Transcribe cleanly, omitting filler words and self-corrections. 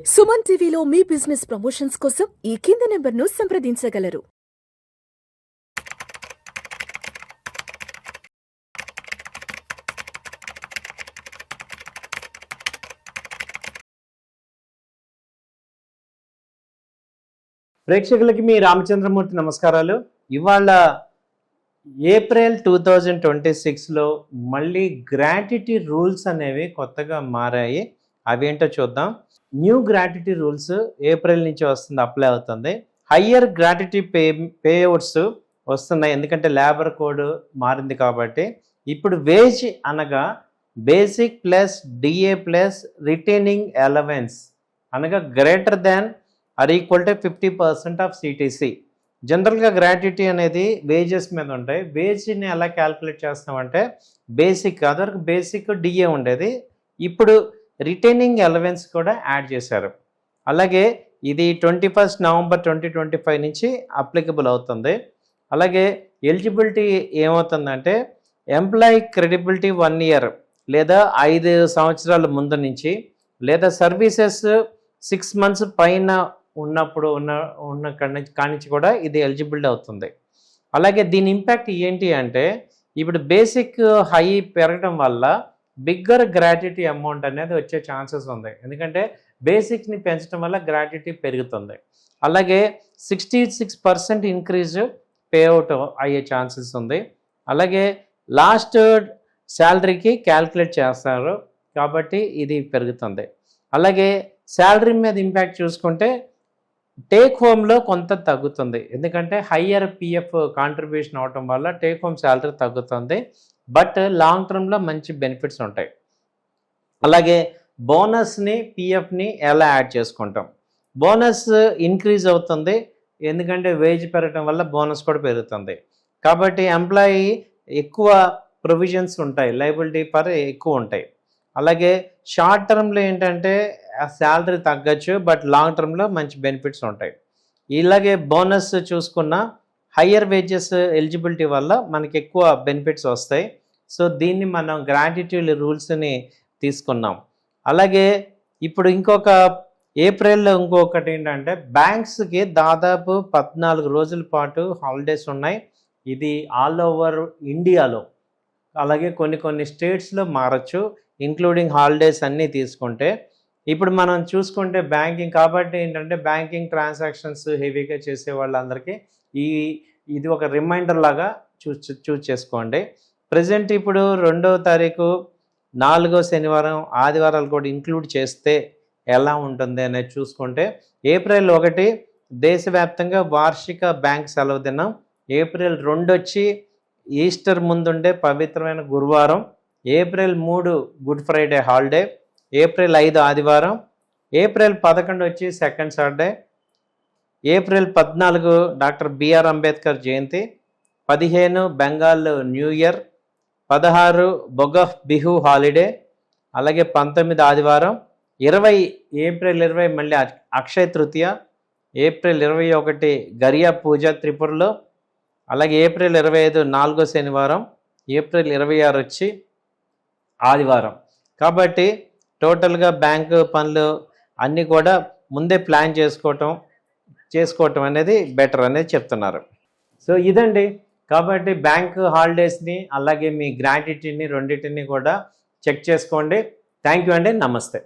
సుమన్ టీవీలో మీ business promotions కోసం ఈ కింది నెంబర్ను సంప్రదించగలరు. ప్రేక్షకులకి మీ రామచంద్రమూర్తి నమస్కారాలు. ఇవాళ ఏప్రిల్ 2026లో మళ్ళీ గ్రాట్యుటీ రూల్స్ అనేవి కొత్తగా మారాయి. అవేంటో చూద్దాం. న్యూ గ్రాట్యుటీ రూల్స్ ఏప్రిల్ నుంచి వస్తుంది, అప్లై అవుతుంది. హయ్యర్ గ్రాట్యుటీ పేఅవుట్స్ వస్తున్నాయి, ఎందుకంటే లేబర్ కోడ్ మారింది కాబట్టి. ఇప్పుడు వేజ్ అనగా basic plus DA plus retaining allowance అనగా greater than or equal to 50% of CTC. జనరల్గా గ్రాట్యుటీ అనేది వేజెస్ మీద ఉంటాయి. వేజ్ని ఎలా క్యాల్కులేట్ చేస్తామంటే బేసిక్, అదొరకు బేసిక్ డిఏ ఉండేది, ఇప్పుడు రిటైనింగ్ అలవెన్స్ కూడా యాడ్ చేశారు. అలాగే ఇది 21 నవంబర్ 2025 నుంచి అప్లికబుల్ అవుతుంది. అలాగే ఎలిజిబిలిటీ ఏమవుతుందంటే ఎంప్లాయీ క్రెడిబిలిటీ 1 ఇయర్ లేదా 5 సంవత్సరాల ముందు నుంచి, లేదా సర్వీసెస్ 6 months పైన ఉన్నప్పుడు ఉన్న కానించి కూడా ఇది ఎలిజిబిలిటీ అవుతుంది. అలాగే దీని ఇంపాక్ట్ ఏంటి అంటే ఇప్పుడు బేసిక్ హై పెరగడం వల్ల బిగ్గర్ గ్రాట్యుటీ అమౌంట్ అనేది వచ్చే ఛాన్సెస్ ఉంది, ఎందుకంటే బేసిక్ని పెంచడం వల్ల గ్రాట్యుటీ పెరుగుతుంది. అలాగే 66% ఇంక్రీజ్ పేఅవుట్ అయ్యే ఛాన్సెస్ ఉంది. అలాగే లాస్ట్ శాలరీకి క్యాల్కులేట్ చేస్తారు కాబట్టి ఇది పెరుగుతుంది. అలాగే శాలరీ మీద ఇంపాక్ట్ చూసుకుంటే టేక్ హోమ్లో కొంత తగ్గుతుంది, ఎందుకంటే హయ్యర్ పిఎఫ్ కాంట్రిబ్యూషన్ అవటం వల్ల టేక్ హోమ్ శాలరీ తగ్గుతుంది, బట్ లాంగ్ టర్మ్లో మంచి బెనిఫిట్స్ ఉంటాయి. అలాగే బోనస్ని పిఎఫ్ని ఎలా యాడ్ చేసుకుంటాం. బోనస్ ఇంక్రీజ్ అవుతుంది, ఎందుకంటే వేజ్ పెరగడం వల్ల బోనస్ కూడా పెరుగుతుంది. కాబట్టి ఎంప్లాయీ ఎక్కువ ప్రొవిజన్స్ ఉంటాయి, లయబిలిటీ పర్ ఎక్కువ ఉంటాయి. అలాగే షార్ట్ టర్మ్లో ఏంటంటే శాలరీ తగ్గచ్చు, బట్ లాంగ్ టర్మ్లో మంచి బెనిఫిట్స్ ఉంటాయి. ఇలాగే బోనస్ చూసుకున్న హయ్యర్ వేజెస్ ఎలిజిబిలిటీ వల్ల మనకి ఎక్కువ బెనిఫిట్స్ వస్తాయి. సో దీన్ని మనం గ్రాట్యుటీ రూల్స్ని తీసుకున్నాం. అలాగే ఇప్పుడు ఏప్రిల్లో ఇంకొకటి ఏంటంటే బ్యాంక్స్కి దాదాపు 14 రోజుల పాటు హాలిడేస్ ఉన్నాయి. ఇది ఆల్ ఓవర్ ఇండియాలో, అలాగే కొన్ని స్టేట్స్లో మారచ్చు, ఇంక్లూడింగ్ హాలిడేస్ అన్నీ తీసుకుంటే. ఇప్పుడు మనం చూసుకుంటే బ్యాంకింగ్ కాబట్టి ఏంటంటే బ్యాంకింగ్ ట్రాన్సాక్షన్స్ హెవీగా చేసే వాళ్ళందరికీ ఇది ఒక రిమైండర్ లాగా చూస్ చేసుకోండి. ప్రజెంట్ ఇప్పుడు 2వ తారీఖు 4వ శనివారం ఆదివారాలు కూడా ఇంక్లూడ్ చేస్తే ఎలా ఉంటుంది అనేది చూసుకుంటే ఏప్రిల్ 1 దేశవ్యాప్తంగా వార్షిక బ్యాంక్ సెలవు దినం. ఏప్రిల్ 2 వచ్చి ఈస్టర్ ముందుండే పవిత్రమైన గురువారం. April 3 good Friday holiday. April 5 ఆదివారం. ఏప్రిల్ 11 వచ్చి second Saturday. April 14 doctor BR Ambedkar Jayanti. 15 Bengal new year. 16 Bohag Bihu holiday. అలాగే 19 ఆదివారం. ఏప్రిల్ 20 మళ్ళీ అక్షయ తృతీయ. ఏప్రిల్ 21 గరియా పూజ త్రిపురలో. అలాగే ఏప్రిల్ 25 4వ శనివారం. ఏప్రిల్ 26 వచ్చి ఆదివారం. కాబట్టి టోటల్గా బ్యాంకు పనులు అన్నీ కూడా ముందే ప్లాన్ చేసుకోవటం అనేది బెటర్ అనేది చెప్తున్నారు. సో ఇదండి. కాబట్టి బ్యాంక్ హాలిడేస్ని అలాగే మీ గ్రాట్యుటీని రెండింటిని కూడా చెక్ చేసుకోండి. థ్యాంక్ యూ అండి. నమస్తే.